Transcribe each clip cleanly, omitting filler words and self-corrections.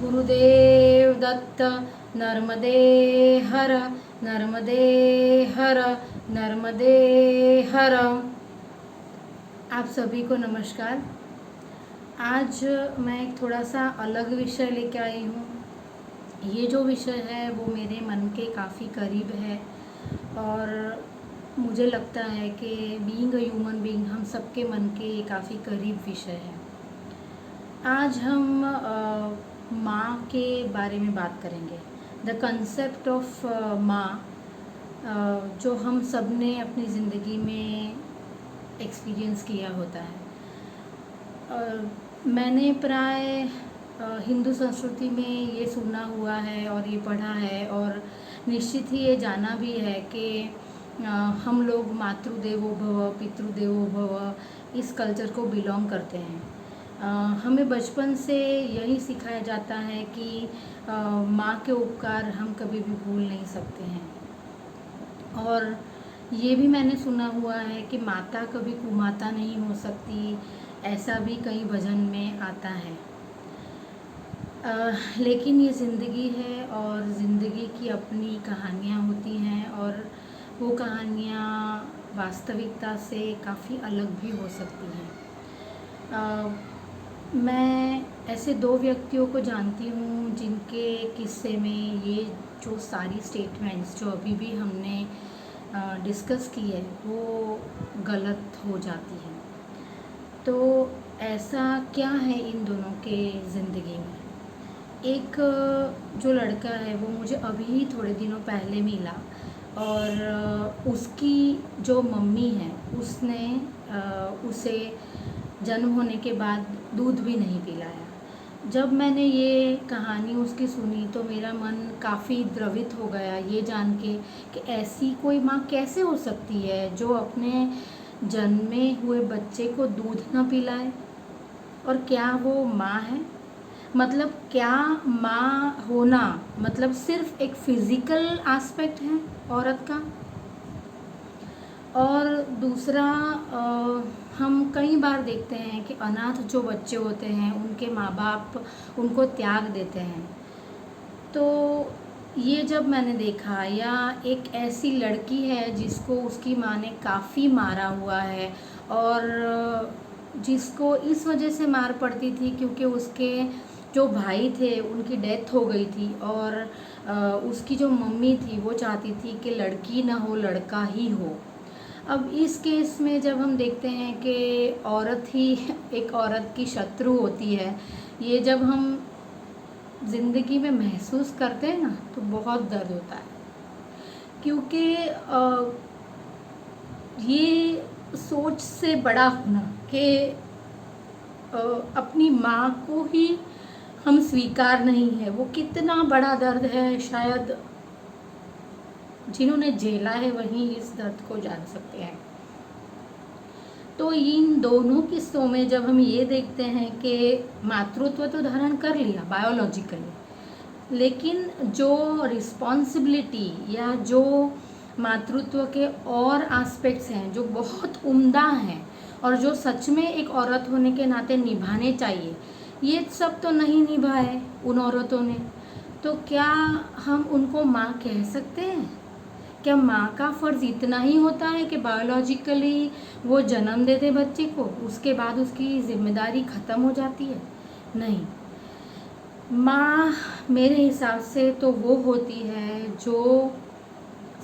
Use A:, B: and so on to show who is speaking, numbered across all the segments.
A: गुरुदेव दत्त। नर्मदे हर, नर्मदे हर, नर्मदे हर। आप सभी को नमस्कार। आज मैं एक थोड़ा सा अलग विषय लेके आई हूँ। ये जो विषय है वो मेरे मन के काफ़ी करीब है और मुझे लगता है कि बीइंग अ ह्यूमन बीइंग हम सबके मन के काफ़ी करीब विषय है। आज हम माँ के बारे में बात करेंगे। द कंसेप्ट ऑफ माँ, जो हम सब ने अपनी ज़िंदगी में एक्सपीरियंस किया होता है। मैंने प्राय हिंदू संस्कृति में ये सुना हुआ है और ये पढ़ा है और निश्चित ही ये जाना भी है कि हम लोग मातृदेवो भव पितृदेवो भव इस कल्चर को बिलोंग करते हैं। हमें बचपन से यही सिखाया जाता है कि माँ के उपकार हम कभी भी भूल नहीं सकते हैं। और ये भी मैंने सुना हुआ है कि माता कभी कुमाता नहीं हो सकती, ऐसा भी कई भजन में आता है। लेकिन ये ज़िंदगी है और ज़िंदगी की अपनी कहानियाँ होती हैं और वो कहानियाँ वास्तविकता से काफ़ी अलग भी हो सकती हैं। मैं ऐसे दो व्यक्तियों को जानती हूँ जिनके किस्से में ये जो सारी स्टेटमेंट्स जो अभी भी हमने डिस्कस की है वो गलत हो जाती है। तो ऐसा क्या है इन दोनों के ज़िंदगी में? एक जो लड़का है वो मुझे अभी थोड़े दिनों पहले मिला और उसकी जो मम्मी है उसने उसे जन्म होने के बाद दूध भी नहीं पिलाया। जब मैंने ये कहानी उसकी सुनी तो मेरा मन काफ़ी द्रवित हो गया ये जान के कि ऐसी कोई माँ कैसे हो सकती है जो अपने जन्मे हुए बच्चे को दूध ना पिलाए। और क्या वो माँ है? मतलब क्या माँ होना मतलब सिर्फ एक फिज़िकल एस्पेक्ट है औरत का? और दूसरा, हम कई बार देखते हैं कि अनाथ जो बच्चे होते हैं उनके माँ बाप उनको त्याग देते हैं। तो ये जब मैंने देखा, या एक ऐसी लड़की है जिसको उसकी माँ ने काफ़ी मारा हुआ है और जिसको इस वजह से मार पड़ती थी क्योंकि उसके जो भाई थे उनकी डेथ हो गई थी और उसकी जो मम्मी थी वो चाहती थी कि लड़की ना हो लड़का ही हो। अब इस केस में जब हम देखते हैं कि औरत ही एक औरत की शत्रु होती है, ये जब हम ज़िंदगी में महसूस करते हैं ना तो बहुत दर्द होता है। क्योंकि ये सोच से बड़ा होना कि अपनी माँ को ही हम स्वीकार नहीं है, वो कितना बड़ा दर्द है। शायद जिन्होंने झेला है वही इस दर्द को जान सकते हैं। तो इन दोनों किस्सों में जब हम ये देखते हैं कि मातृत्व तो धारण कर लिया बायोलॉजिकली, लेकिन जो रिस्पॉन्सिबिलिटी या जो मातृत्व के और एस्पेक्ट्स हैं जो बहुत उम्दा हैं और जो सच में एक औरत होने के नाते निभाने चाहिए, ये सब तो नहीं निभाए उन औरतों ने। तो क्या हम उनको माँ कह सकते हैं? क्या माँ का फ़र्ज़ इतना ही होता है कि बायोलॉजिकली वो जन्म दे दे बच्चे को, उसके बाद उसकी ज़िम्मेदारी ख़त्म हो जाती है? नहीं, माँ मेरे हिसाब से तो वो होती है जो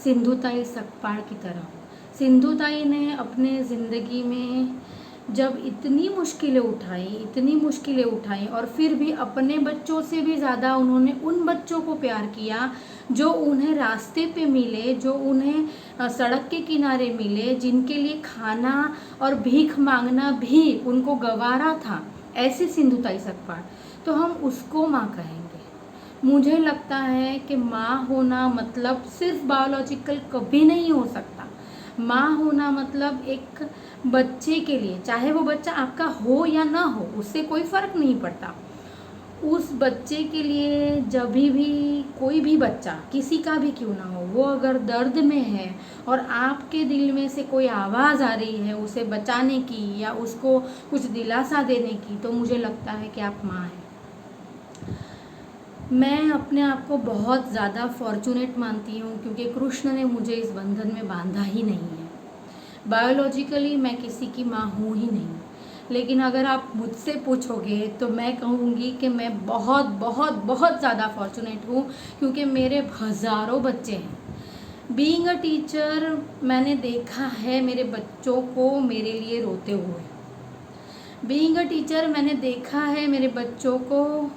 A: सिंधुताई सकपाल की तरह हो। सिंधुताई ने अपने ज़िंदगी में जब इतनी मुश्किलें उठाई और फिर भी अपने बच्चों से भी ज़्यादा उन्होंने उन बच्चों को प्यार किया जो उन्हें रास्ते पे मिले, जो उन्हें सड़क के किनारे मिले, जिनके लिए खाना और भीख मांगना भी उनको गवारा था। ऐसी सिंधुताई सकपाल, तो हम उसको माँ कहेंगे। मुझे लगता है कि माँ होना मतलब सिर्फ बायोलॉजिकल कभी नहीं हो सकता। माँ होना मतलब एक बच्चे के लिए, चाहे वो बच्चा आपका हो या ना हो, उससे कोई फ़र्क नहीं पड़ता। उस बच्चे के लिए जब भी कोई भी बच्चा किसी का भी क्यों ना हो, वो अगर दर्द में है और आपके दिल में से कोई आवाज़ आ रही है उसे बचाने की या उसको कुछ दिलासा देने की, तो मुझे लगता है कि आप माँ हैं। मैं अपने आप को बहुत ज़्यादा फॉर्चुनेट मानती हूँ, क्योंकि कृष्ण ने मुझे इस बंधन में बांधा ही नहीं है। बायोलॉजिकली मैं किसी की माँ हूँ ही नहीं, लेकिन अगर आप मुझसे पूछोगे तो मैं कहूँगी कि मैं बहुत बहुत बहुत ज़्यादा फॉर्चुनेट हूँ, क्योंकि मेरे हज़ारों बच्चे हैं। बीइंग अ टीचर, मैंने देखा है मेरे बच्चों को मेरे लिए रोते हुए। बीइंग अ टीचर, मैंने देखा है मेरे बच्चों को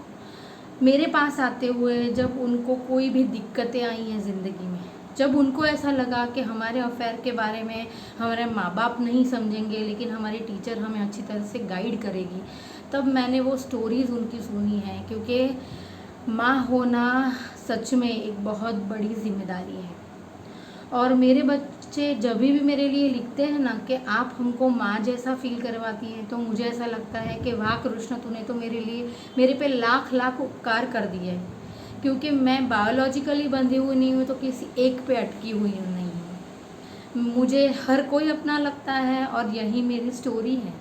A: मेरे पास आते हुए जब उनको कोई भी दिक्कतें आई हैं ज़िंदगी में, जब उनको ऐसा लगा कि हमारे अफेयर के बारे में हमारे माँ बाप नहीं समझेंगे, लेकिन हमारी टीचर हमें अच्छी तरह से गाइड करेगी, तब मैंने वो स्टोरीज़ उनकी सुनी है। क्योंकि माँ होना सच में एक बहुत बड़ी जिम्मेदारी है। और मेरे बच्चे जब भी मेरे लिए लिखते हैं ना कि आप हमको माँ जैसा फील करवाती हैं, तो मुझे ऐसा लगता है कि वाह कृष्ण, तूने तो मेरे लिए, मेरे पे लाख लाख उपकार कर दिए हैं। क्योंकि मैं बायोलॉजिकली बंधी हुई नहीं हूँ, तो किसी एक पे अटकी हुई नहीं हूँ। मुझे हर कोई अपना लगता है और यही मेरी स्टोरी है।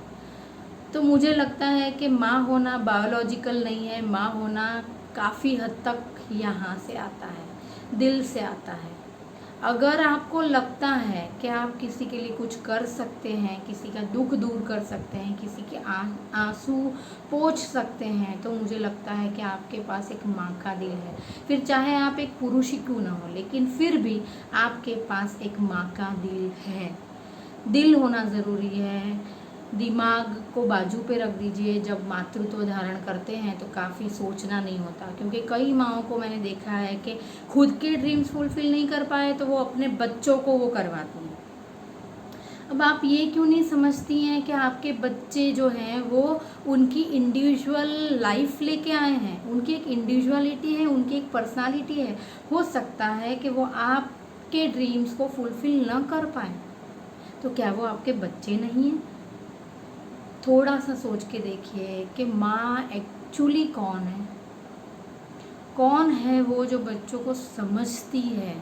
A: तो मुझे लगता है कि माँ होना बायोलॉजिकल नहीं है, माँ होना काफ़ी हद तक यहाँ से आता है, दिल से आता है। अगर आपको लगता है कि आप किसी के लिए कुछ कर सकते हैं, किसी का दुख दूर कर सकते हैं, किसी के आंसू पोंछ सकते हैं, तो मुझे लगता है कि आपके पास एक माँ का दिल है। फिर चाहे आप एक पुरुष ही क्यों ना हो, लेकिन फिर भी आपके पास एक माँ का दिल है। दिल होना ज़रूरी है। दिमाग को बाजू पे रख दीजिए। जब मातृत्व धारण करते हैं तो काफ़ी सोचना नहीं होता, क्योंकि कई माँओं को मैंने देखा है कि खुद के ड्रीम्स फुलफिल नहीं कर पाए तो वो अपने बच्चों को वो करवाती हैं। अब आप ये क्यों नहीं समझती हैं कि आपके बच्चे जो हैं वो उनकी इंडिविजुअल लाइफ लेके आए हैं, उनकी एक इंडिविजुअलिटी है, उनकी एक पर्सनालिटी है। हो सकता है कि वो आपके ड्रीम्स को फुलफिल न कर पाए, तो क्या वो आपके बच्चे नहीं हैं? थोड़ा सा सोच के देखिए कि माँ एक्चुअली कौन है। कौन है वो जो बच्चों को समझती है।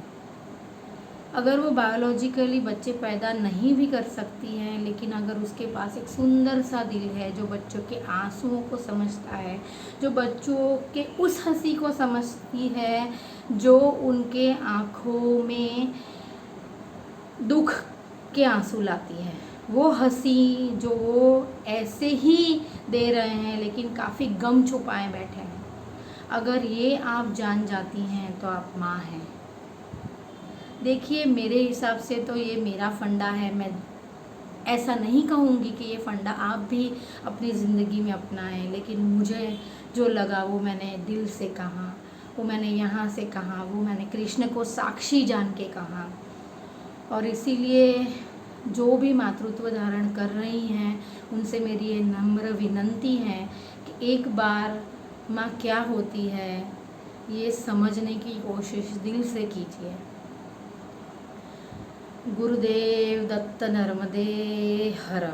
A: अगर वो बायोलॉजिकली बच्चे पैदा नहीं भी कर सकती हैं, लेकिन अगर उसके पास एक सुंदर सा दिल है जो बच्चों के आंसुओं को समझता है, जो बच्चों के उस हंसी को समझती है जो उनके आँखों में दुख के आंसू लाती है, वो हंसी जो वो ऐसे ही दे रहे हैं लेकिन काफ़ी गम छुपाए बैठे हैं, अगर ये आप जान जाती हैं तो आप माँ हैं। देखिए, मेरे हिसाब से तो ये मेरा फंडा है। मैं ऐसा नहीं कहूँगी कि ये फंडा आप भी अपनी ज़िंदगी में अपनाएं, लेकिन मुझे जो लगा वो मैंने दिल से कहा, वो मैंने यहाँ से कहा, वो मैंने कृष्ण को साक्षी जान के कहा। और इसीलिए जो भी मातृत्व धारण कर रही हैं उनसे मेरी ये नम्र विनंती है कि एक बार माँ क्या होती है ये समझने की कोशिश दिल से कीजिए। गुरुदेव दत्त नर्मदे हर।